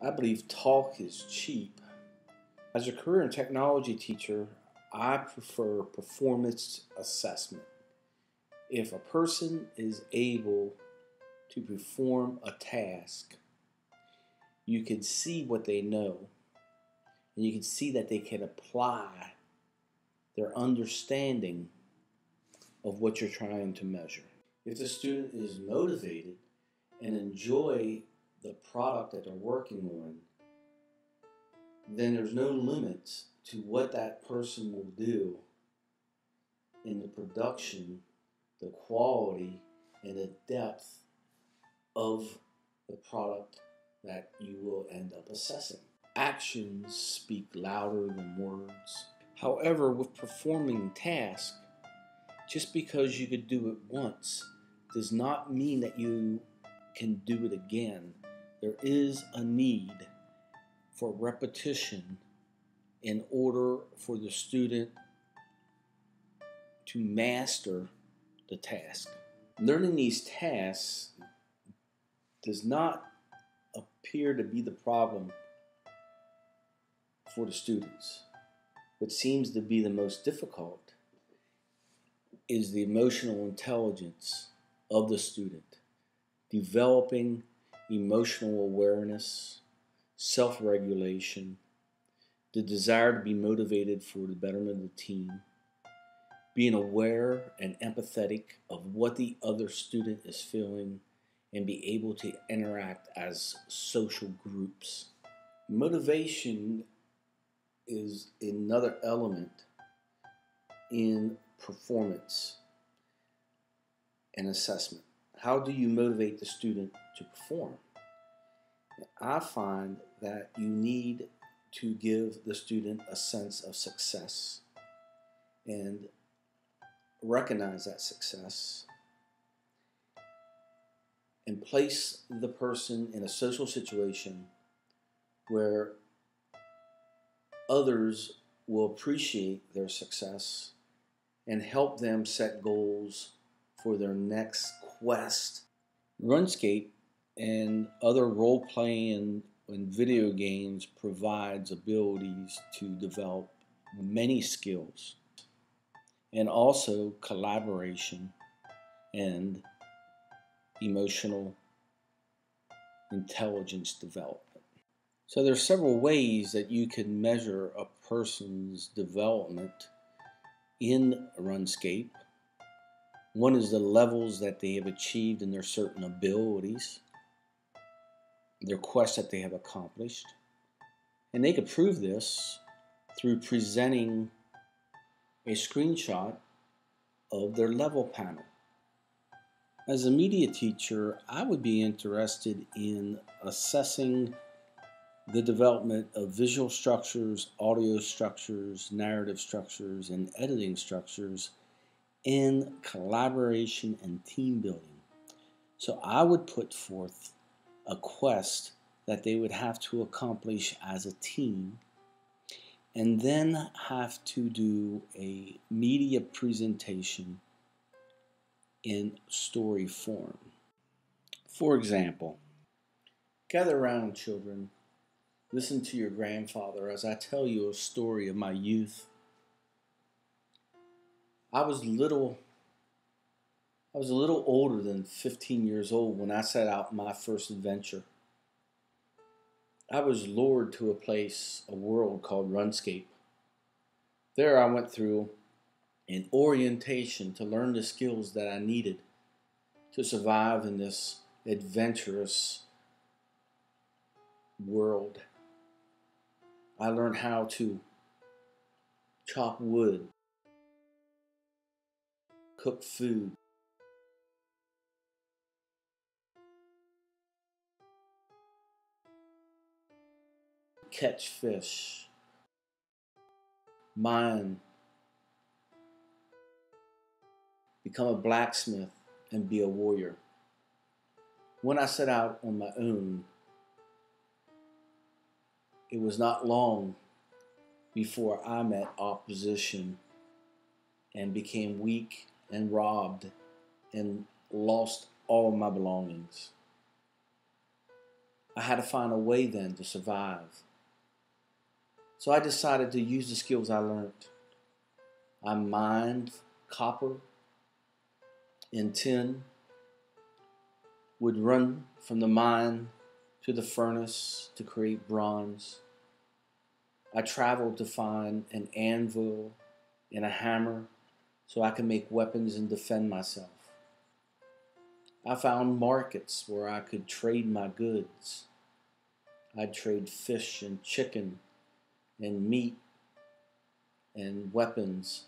I believe talk is cheap. As a career and technology teacher, I prefer performance assessment. If a person is able to perform a task, you can see what they know, and you can see that they can apply their understanding of what you're trying to measure. If the student is motivated and enjoy the product that they're working on, then there's no limits to what that person will do in the production, the quality, and the depth of the product that you will end up assessing. Actions speak louder than words. However, with performing tasks, just because you could do it once does not mean that you can do it again. There is a need for repetition in order for the student to master the task. Learning these tasks does not appear to be the problem for the students. What seems to be the most difficult is the emotional intelligence of the student, developing emotional awareness, self-regulation, the desire to be motivated for the betterment of the team, being aware and empathetic of what the other student is feeling, and be able to interact as social groups. Motivation is another element in performance and assessment. How do you motivate the student to perform? I find that you need to give the student a sense of success and recognize that success and place the person in a social situation where others will appreciate their success and help them set goals for their next quest. RuneScape and other role-playing and video games provides abilities to develop many skills and also collaboration and emotional intelligence development. So there's several ways that you can measure a person's development in RuneScape. One is the levels that they have achieved in their certain abilities, their quests that they have accomplished. And they could prove this through presenting a screenshot of their level panel. As a media teacher, I would be interested in assessing the development of visual structures, audio structures, narrative structures, and editing structures in collaboration and team building. So I would put forth a quest that they would have to accomplish as a team, and then have to do a media presentation in story form. For example, gather around, children. Listen to your grandfather as I tell you a story of my youth. I was a little older than 15 years old when I set out my first adventure. I was lured to a world called RuneScape. There I went through an orientation to learn the skills that I needed to survive in this adventurous world. I learned how to chop wood, cook food, catch fish, mine, become a blacksmith, and be a warrior. When I set out on my own, it was not long before I met opposition and became weak and robbed and lost all of my belongings. I had to find a way then to survive. So I decided to use the skills I learned. I mined copper and tin, would run from the mine to the furnace to create bronze. I traveled to find an anvil and a hammer so I could make weapons and defend myself. I found markets where I could trade my goods. I'd trade fish and chicken and meat and weapons.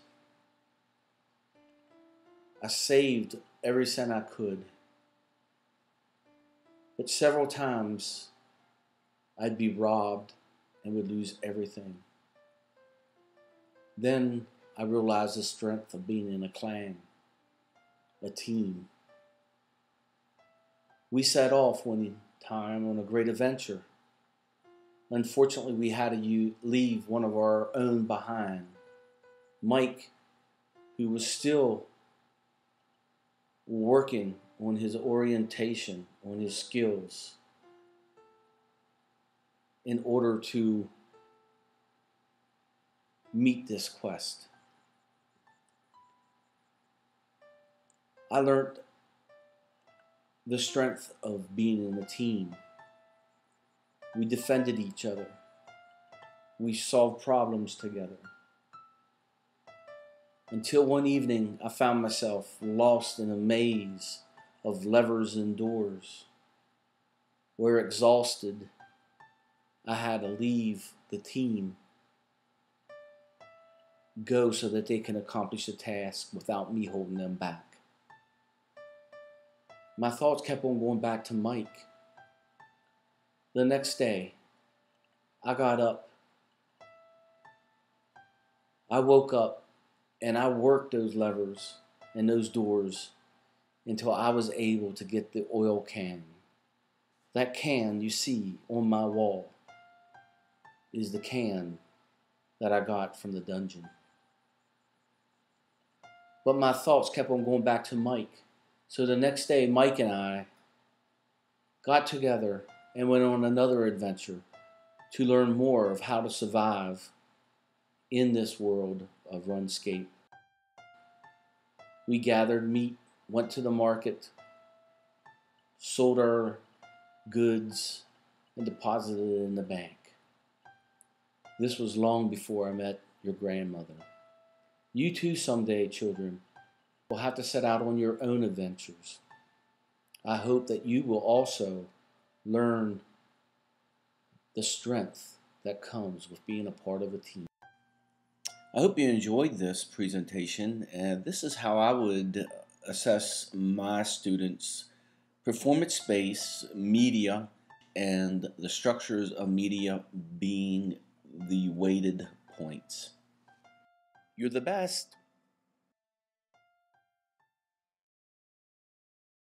I saved every cent I could. But several times I'd be robbed and would lose everything. Then I realized the strength of being in a clan, a team. We set off one time on a great adventure. Unfortunately, we had to leave one of our own behind, Mike, who was still working on his orientation, on his skills, in order to meet this quest. I learned the strength of being in a team. We defended each other. We solved problems together. Until one evening, I found myself lost in a maze of levers and doors, where exhausted, I had to leave the team, go so that they can accomplish the task without me holding them back. My thoughts kept on going back to Mike. The next day, I got up. I woke up and I worked those levers and those doors until I was able to get the oil can. That can you see on my wall is the can that I got from the dungeon. But my thoughts kept on going back to Mike. So the next day, Mike and I got together and went on another adventure to learn more of how to survive in this world of RuneScape. We gathered meat, went to the market, sold our goods, and deposited it in the bank. This was long before I met your grandmother. You too someday, children, will have to set out on your own adventures. I hope that you will also learn the strength that comes with being a part of a team. I hope you enjoyed this presentation, and this is how I would assess my students' performance-based media and the structures of media being the weighted points. You're the best.